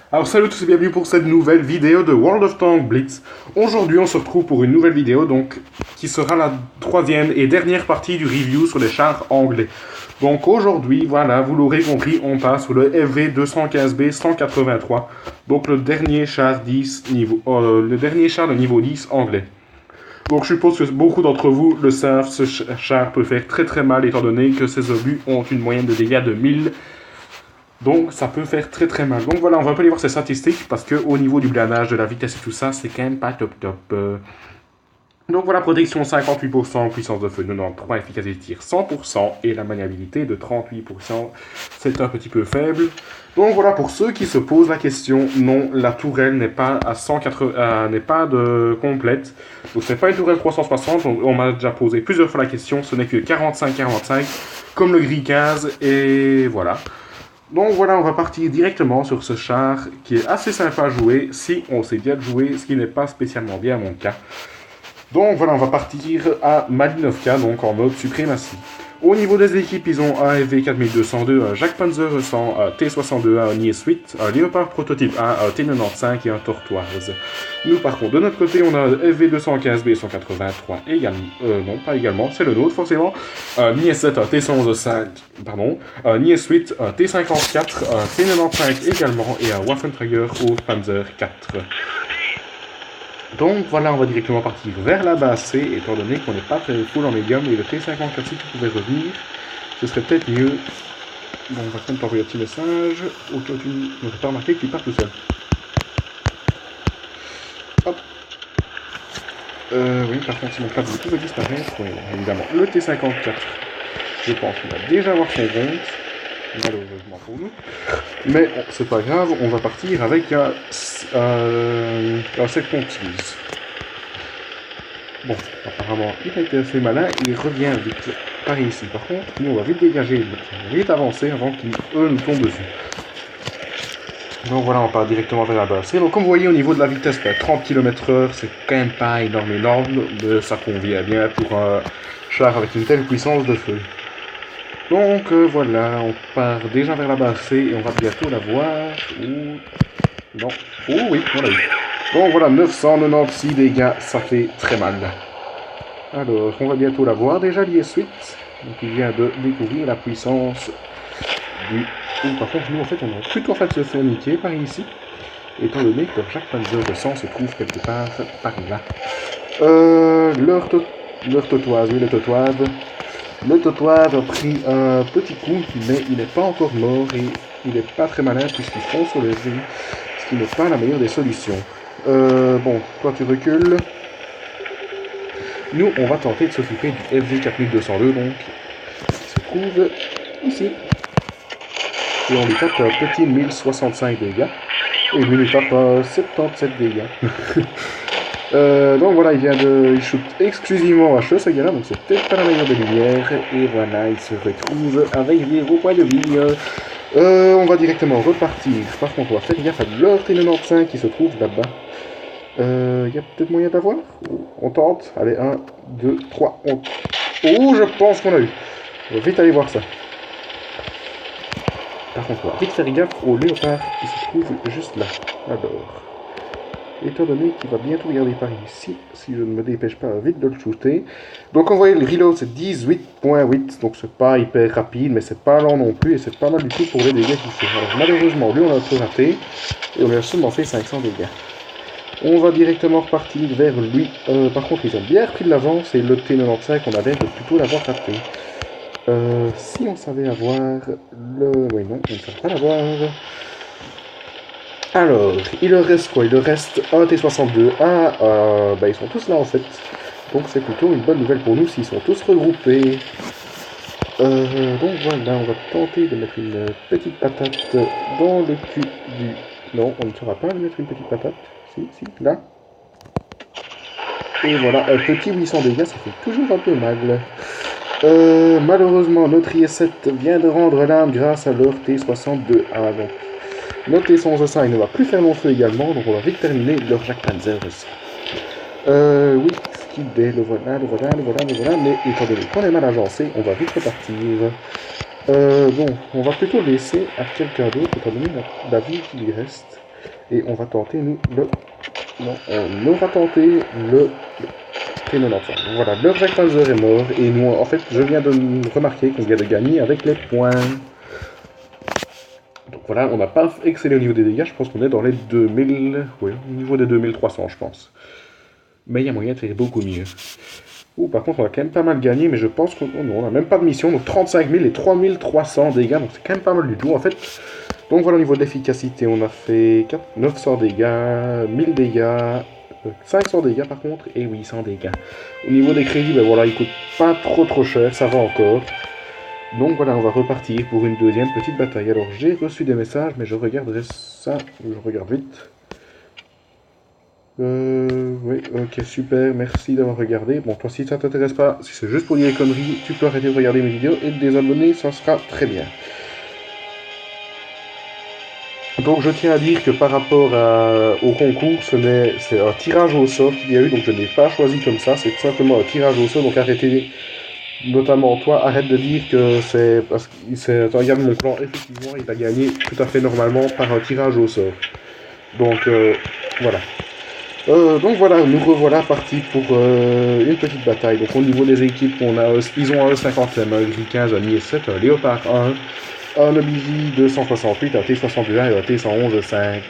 Alors salut à tous et bienvenue pour cette nouvelle vidéo de World of Tanks Blitz. Aujourd'hui on se retrouve pour une nouvelle vidéo donc qui sera la troisième et dernière partie du review sur les chars anglais. Donc aujourd'hui, voilà, vous l'aurez compris, on passe sur le FV215B 183. Donc le dernier char de niveau 10 anglais. Donc je suppose que beaucoup d'entre vous le savent, ce char peut faire très mal étant donné que ses obus ont une moyenne de dégâts de 1000. Donc ça peut faire très mal. Donc voilà, on va un peu aller voir ses statistiques parce que au niveau du blindage, de la vitesse et tout ça, c'est quand même pas top. Donc voilà, protection 58%, puissance de feu 93%, efficacité de tir 100% et la maniabilité de 38%. C'est un petit peu faible. Donc voilà, pour ceux qui se posent la question, non, la tourelle n'est pas à 180, n'est pas de complète. Donc c'est pas une tourelle 360, on m'a déjà posé plusieurs fois la question, ce n'est que 45-45 comme le gris 15 et voilà. Donc voilà, on va partir directement sur ce char qui est assez sympa à jouer si on sait bien jouer, ce qui n'est pas spécialement bien à mon cas. Donc voilà, on va partir à Malinovka, donc en mode suprématie. Au niveau des équipes, ils ont un FV4202, un Jacques Panzer 100, un T62, un Nies-8, un Léopard prototype 1, un T95 et un Tortoise. Nous par contre, de notre côté, on a un FV215B 183 également, non pas également, c'est le nôtre forcément, un Nies-7, un T115, pardon, un Nies-8, un T54, un T95 également et un Waffenträger au Panzer 4. Donc voilà, on va directement partir vers la base C, étant donné qu'on n'est pas très full en médium, et le T54 si tu pouvais revenir, ce serait peut-être mieux. Bon, on va quand même t'envoyer un petit message, au cas où tu n'aurais pas remarqué qu'il part tout seul. Hop. Oui, par contre, si mon câble tout va disparaître, oui, évidemment. Le T54, je pense qu'il va déjà avoir son compte, malheureusement pour nous. Mais bon, c'est pas grave, on va partir avec un 7.6. Bon, apparemment, il a été assez malin, il revient vite par ici. Par contre, nous, on va vite dégager, vite avancer avant qu'ils, eux, nous tombent dessus. Donc voilà, on part directement vers la base. Et donc, comme vous voyez, au niveau de la vitesse, 30 km/h, c'est quand même pas énorme, mais ça convient bien pour un char avec une telle puissance de feu. Donc voilà, on part déjà vers la base C et on va bientôt la voir. Non. Oh oui, on l'a eu. Donc voilà, 996 dégâts, ça fait très mal. Alors, on va bientôt la voir déjà, l'IS-8. Donc il vient de découvrir la puissance du... Oh, par contre, nous en fait, on a plutôt fait se faire niquer par ici. Étant donné que leur Jacques Panzer de 100 se trouve quelque part par là. Leur totoise, oui, le totoise. Le totoise a pris un petit coup, mais il n'est pas encore mort et il n'est pas très malin puisqu'il fonce sur les yeux, ce qui n'est pas la meilleure des solutions. Bon, toi tu recules. Nous, on va tenter de s'occuper du FV4202, donc, qui se trouve ici. Et on lui tape un petit 1065 dégâts. Et lui tape 77 dégâts. Donc voilà, il shoot exclusivement HE ce gars-là, donc c'est peut-être pas la meilleure des lumières. Et voilà, il se retrouve avec 0 points de vie. On va directement repartir. Par contre, on va faire gaffe à leur T95 qui se trouve là-bas. Il y a peut-être moyen d'avoir. On tente. Allez, 1, 2, 3. Oh, je pense qu'on a eu. On va vite aller voir ça. Par contre, on va vite faire gaffe au léopard qui se trouve juste là. Alors, étant donné qu'il va bientôt regarder par ici, si je ne me dépêche pas vite de le shooter. Donc, on voit le reload, c'est 18.8. Donc, c'est pas hyper rapide, mais c'est pas lent non plus. Et c'est pas mal du tout pour les dégâts qu'il fait. Alors, malheureusement, lui, on a un peu raté. Et on a seulement fait 500 dégâts. On va directement repartir vers lui. Par contre, ils ont bien repris de l'avance et le T95, on a l'air de plutôt l'avoir raté. Si on savait avoir le... Oui, non, on ne savait pas l'avoir. Alors, il leur reste quoi? Il leur reste un T62. Ils sont tous là en fait. Donc c'est plutôt une bonne nouvelle pour nous s'ils sont tous regroupés. Donc voilà, on va tenter de mettre une petite patate dans le cul du... Non, on ne saura pas mettre une petite patate. Si, là. Et voilà, un petit 800 dégâts, ça fait toujours un peu mal. Malheureusement, notre IS-7 vient de rendre l'âme grâce à leur T62A. Donc, notre T115 il ne va plus faire long feu également, donc on va vite terminer leur Jacques Panzer aussi. Oui, Skidday, le voilà, mais étant donné qu'on est mal agencé, on va vite repartir. Bon, on va plutôt laisser à quelqu'un d'autre, étant donné la vie qui lui reste. Et on va tenter, nous, le... Non, on va tenter le T95. Donc voilà, le Rectanzer est mort. Et nous, en fait, je viens de remarquer qu'on vient de gagner avec les points. Donc voilà, on n'a pas excellé au niveau des dégâts. Je pense qu'on est dans les 2000... Oui, au niveau des 2300, je pense. Mais il y a moyen de faire beaucoup mieux. Ouh, par contre, on a quand même pas mal gagné, mais je pense qu'on n'a même pas de mission. Donc 35 000 et 3300 dégâts, donc c'est quand même pas mal du tout, en fait. Donc voilà, au niveau de l'efficacité, on a fait 900 dégâts, 1000 dégâts, 500 dégâts par contre, et 800 dégâts. Au niveau des crédits, ben voilà, ils coûtent pas trop cher, ça va encore. Donc voilà, on va repartir pour une deuxième petite bataille. Alors, j'ai reçu des messages, mais je regarderai ça, je regarde vite. Oui, ok, super, merci d'avoir regardé. Bon, toi, si ça t'intéresse pas, si c'est juste pour dire des conneries, tu peux arrêter de regarder mes vidéos et de désabonner, ça sera très bien. Donc, je tiens à dire que par rapport au concours, c'est un tirage au sort qu'il y a eu, donc je n'ai pas choisi comme ça, c'est tout simplement un tirage au sort, donc arrêtez, notamment toi, arrête de dire que c'est parce que c'est un gars de mon clan, effectivement, il a gagné tout à fait normalement par un tirage au sort. Donc, voilà. Donc voilà, nous revoilà partis pour une petite bataille. Donc au niveau des équipes, ils ont un E50M, un Gris 15, un IS-7, un Léopard 1, un Obiji 268, un T61 et un T111 5.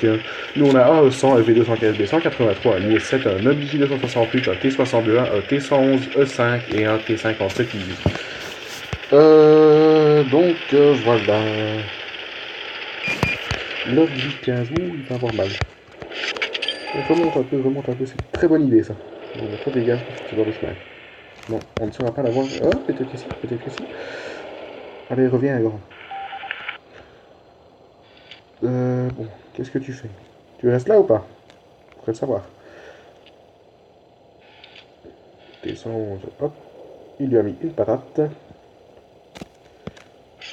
Nous on a un E100, LV215B 183, un IS-7, un Obiji 268, un T61, un T111 E5 et un T57 IJ. Voilà. Le Gris 15, il va avoir mal. Remonte un peu, c'est une très bonne idée ça. Bon, toi dégage, tu vas le chemin. Non, on ne saura pas l'avoir. Oh, peut-être que si, peut-être que si. Allez, reviens, grand. Bon, qu'est-ce que tu fais? Tu restes là ou pas? Je voudrais le savoir. T111, hop. Il lui a mis une patate.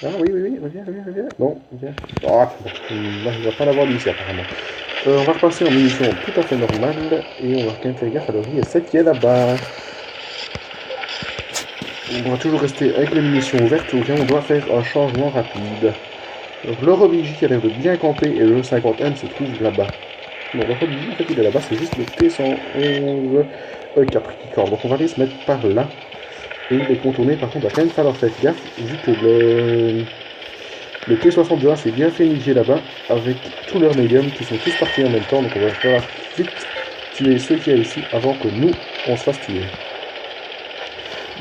Ah oui, reviens. Non, viens. Oh, il va pas l'avoir d'ici apparemment. On va repasser en munitions tout à fait normales et on va quand même faire gaffe à l'orgie et 7 qui est là-bas. On va toujours rester avec les munitions ouvertes ou bien on doit faire un changement rapide. Donc le Robiji qui a l'air de bien camper et le 50M se trouve là-bas. Non, le Robiji en fait il est là-bas, c'est juste le T111 E4 qui campe. Donc on va aller se mettre par là et les contourner. Par contre, il va quand même falloir faire gaffe vu que le T62A s'est bien fait niger là-bas avec tous leurs médiums qui sont tous partis en même temps. Donc on va falloir vite tuer ceux qu'il y a ici avant que nous on se fasse tuer.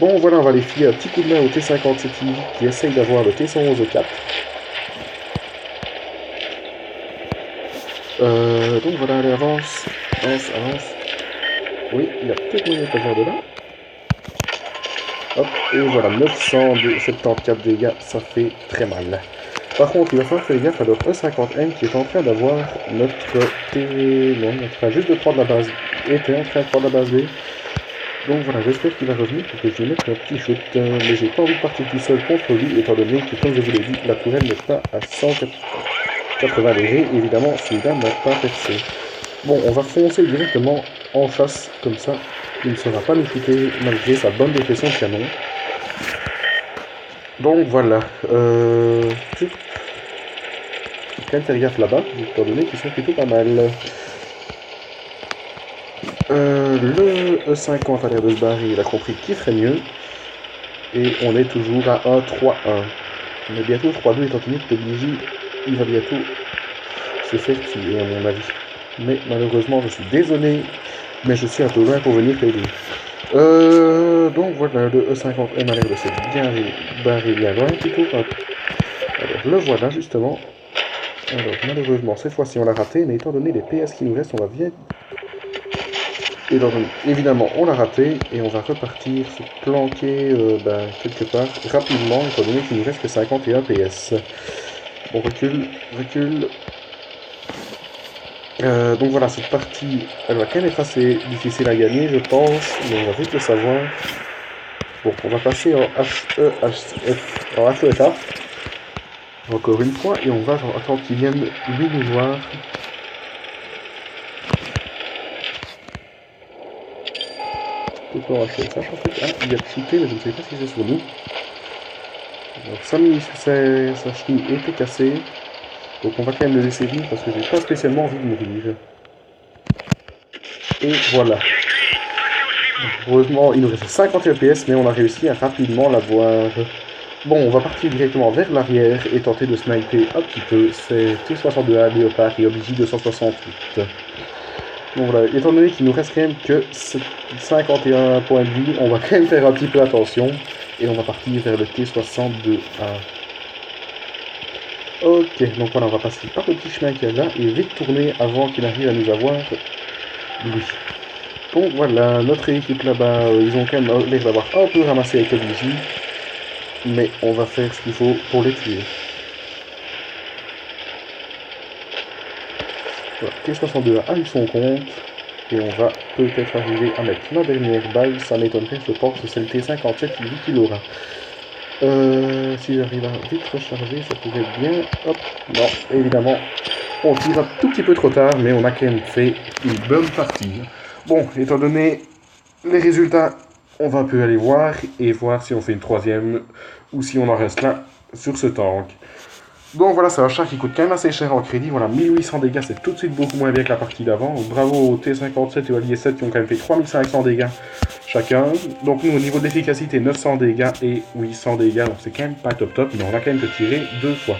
Bon voilà, on va aller filer un petit coup de main au T57 qui essaye d'avoir le T111 4. Donc voilà, allez, avance. Oui, il y a peut-être moyen de faire de là. Hop, et voilà, 974 dégâts, ça fait très mal. Par contre, il va falloir faire gaffe à notre E50M qui est en train d'avoir notre T... Non, il est en train juste de prendre la base... était en train de prendre la base B. Donc voilà, j'espère qu'il va revenir pour que je lui mette un petit shoot. Mais j'ai pas envie de partir tout seul contre lui, étant donné que, comme je vous l'ai dit, la tourelle n'est pas à 180 degrés. Évidemment, celui-là n'a pas percé. Bon, on va foncer directement en face, comme ça. Il ne sera pas nous shooter malgré sa bonne dépression de canon. Donc voilà. Je vais quand même faire gaffe là-bas, étant donné qu'ils sont plutôt pas mal. Le E50 a l'air de se barrer, il a compris qu'il ferait mieux. Et on est toujours à 1-3-1. On est bientôt 3-2 étant donné que Obiji, il va bientôt se faire tuer à mon avis. Mais malheureusement, je suis désolé, mais je suis un peu loin pour venir t'aider. Donc voilà, le E50M a l'air de se bien barrer bien loin plutôt. Alors le voilà justement. Alors malheureusement cette fois-ci on l'a raté, mais étant donné les PS qui nous restent, on va bien... Et donc, évidemment on l'a raté et on va repartir se planquer quelque part rapidement, étant donné qu'il nous reste que 51 PS. On recule. Donc voilà, cette partie, elle va quand même être assez difficile à gagner, je pense, mais on va vite le savoir. Bon, on va passer en HEFA, encore une fois, et on va attendre qu'il vienne lui nous voir. Pourquoi on va faire ça, en fait? Ah, il a cheaté, mais je ne sais pas si c'est sur nous. Donc sa chenille était cassée. Donc on va quand même le laisser vivre parce que j'ai pas spécialement envie de mourir. Et voilà. Heureusement, il nous reste 50 FPS, mais on a réussi à rapidement l'avoir. Bon, on va partir directement vers l'arrière et tenter de sniper un petit peu. C'est T62A, Léopard et OBJ 268. Donc voilà, étant donné qu'il nous reste quand même que 51 points de vie, on va quand même faire un petit peu attention. Et on va partir vers le T62A. Ok, donc voilà, on va passer par le petit chemin qu'il y a là et vite tourner avant qu'il arrive à nous avoir, lui. Bon, voilà, notre équipe là-bas, ils ont quand même l'air d'avoir un peu ramassé avec OBJ. Mais on va faire ce qu'il faut pour les tuer. Voilà, T62 a eu son compte. Et on va peut-être arriver à mettre la dernière balle. Ça m'étonnerait, je pense que c'est le T57 qui l'aura. Si j'arrive à vite recharger, ça pourrait être bien. Hop, non, évidemment, on tire un tout petit peu trop tard, mais on a quand même fait une bonne partie. Bon, étant donné les résultats, on va un peu aller voir et voir si on fait une troisième ou si on en reste là sur ce tank. Donc voilà, c'est un char qui coûte quand même assez cher en crédit. Voilà, 1800 dégâts, c'est tout de suite beaucoup moins bien que la partie d'avant. Bravo au T57 et au Allié 7 qui ont quand même fait 3500 dégâts chacun. Donc nous, au niveau de l'efficacité, 900 dégâts et 800 dégâts. Donc c'est quand même pas top, mais on a quand même tiré 2 fois.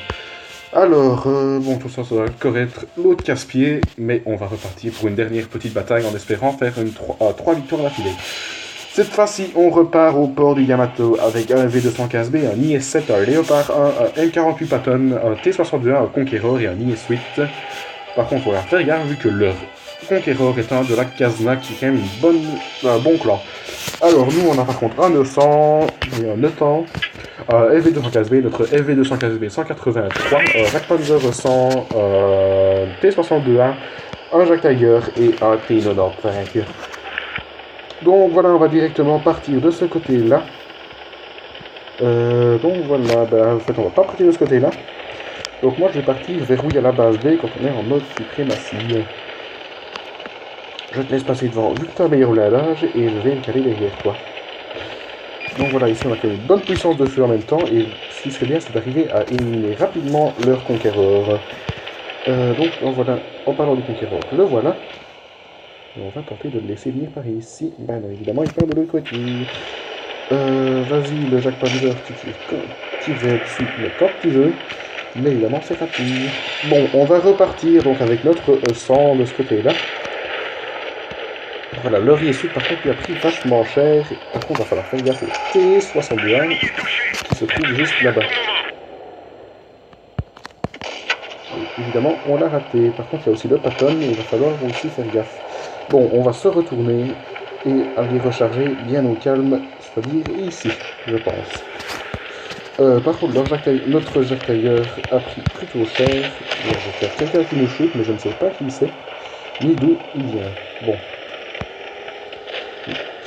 Alors, bon, tout ça va correct. L'autre casse-pied, mais on va repartir pour une dernière petite bataille en espérant faire 3 victoires d'affilée. Cette fois-ci, on repart au port du Yamato avec un V215B, un IS-7, un Léopard 1, un M48 Patton, un T62, un Conqueror et un IS-8. Par contre, on va faire gaffe vu que leur Conqueror est un de la Kazna qui est quand même un bon clan. Alors, nous, on a par contre un 900 et un 900, un LV215B, notre LV215B 183, un Rackpanzer 100, T62A, un Jack Tiger et un T95. Donc voilà, on va directement partir de ce côté-là. Donc voilà, en fait on va pas partir de ce côté-là. Donc moi je vais partir vers où il y a la base B quand on est en mode suprématie. Je te laisse passer devant vu que tu as un meilleur blindage et je vais me caler derrière toi. Donc voilà, ici on a fait une bonne puissance de feu en même temps et ce qui serait bien c'est d'arriver à éliminer rapidement leur conquéreur. Donc voilà, en parlant du conquéreur, le voilà. Et on va tenter de le laisser venir par ici. Ben non, évidemment, il part de l'autre côté. Vas-y, le Jack Panzer, tu tires dessus, mais quand tu veux. Mais évidemment, c'est rapide. Bon, on va repartir donc avec notre 100 de ce côté-là. Voilà, le riz par contre, il a pris vachement cher. Par contre, il va falloir faire gaffe au T61 qui se trouve juste là-bas. Évidemment, on l'a raté. Par contre, il y a aussi le Patton et il va falloir aussi faire gaffe. Bon, on va se retourner et aller recharger bien au calme, c'est-à-dire ici, je pense. Par contre, notre Jack Tiger a pris plutôt cher. Il y a quelqu'un qui nous shoot, mais je ne sais pas qui c'est, ni d'où il vient. Bon.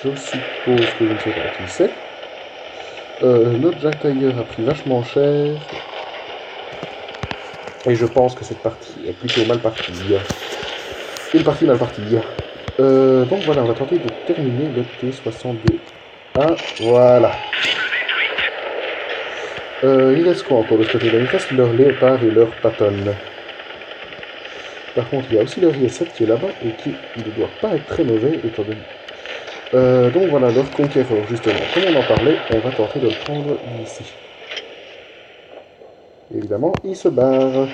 Je suppose que je ne sais pas qui c'est. Notre Jack Tiger a pris vachement cher. Et je pense que cette partie est plutôt mal partie. Une partie mal partie. Donc voilà, on va tenter de terminer le T62A. Voilà. Il reste quoi encore de ce côté-là? Il reste leur Léopard et leur Patton. Par contre, il y a aussi leur IS-7 qui est là-bas et qui ne doit pas être très mauvais étant donné. Donc voilà, leur Conqueror, justement. Comme on en parlait, on va tenter de le prendre d'ici. Évidemment, il se barre.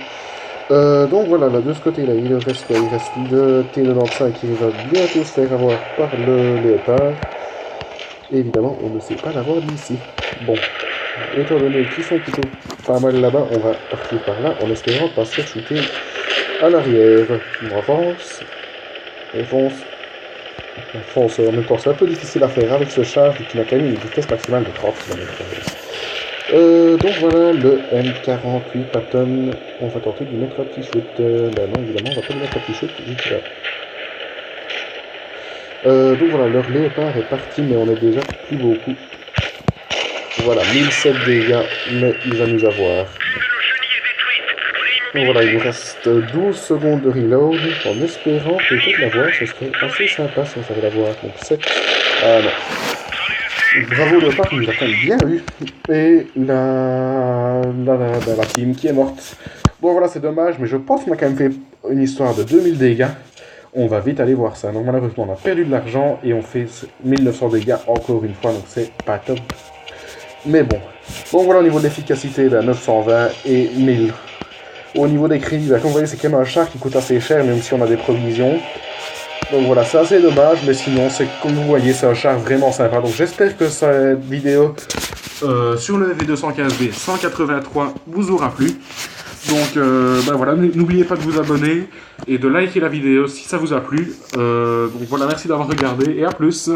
Donc voilà, là, de ce côté-là, il reste quoi? Il reste le T95 qui va bientôt se faire avoir par le Léopard. Et évidemment, on ne sait pas l'avoir d'ici. Bon, étant donné qu'ils sont plutôt pas mal là-bas, on va partir par là en espérant pas se faire shooter à l'arrière. On avance. On fonce. On fonce. En même temps, c'est un peu difficile à faire avec ce char qui n'a quand même une vitesse maximale de 30 km/h. Donc voilà, le M48 Patton, on va tenter de lui mettre un petit shoot. Ben non, évidemment, on va pas lui mettre un petit shoot, vite là. Donc voilà, leur Léopard est parti, mais on est déjà plus beaucoup. Voilà, 1007 dégâts, mais il va nous avoir. Donc voilà, il nous reste 12 secondes de reload, en espérant peut-être l'avoir, ce serait assez sympa si on savait l'avoir. Donc 7, ah non. Bravo le pape, il nous a quand même bien eu. Et la team qui est morte. Bon voilà, c'est dommage, mais je pense qu'on a quand même fait une histoire de 2000 dégâts. On va vite aller voir ça. Donc malheureusement, on a perdu de l'argent et on fait 1900 dégâts encore une fois, donc c'est pas top. Mais bon. Donc voilà, au niveau de l'efficacité, 920 et 1000. Au niveau des crédits, comme vous voyez, c'est quand même un char qui coûte assez cher, même si on a des provisions. Donc voilà, c'est assez dommage, mais sinon, c'est comme vous voyez, c'est un char vraiment sympa. Donc j'espère que cette vidéo sur le V215B 183 vous aura plu. Donc voilà, n'oubliez pas de vous abonner et de liker la vidéo si ça vous a plu. Donc voilà, merci d'avoir regardé et à plus.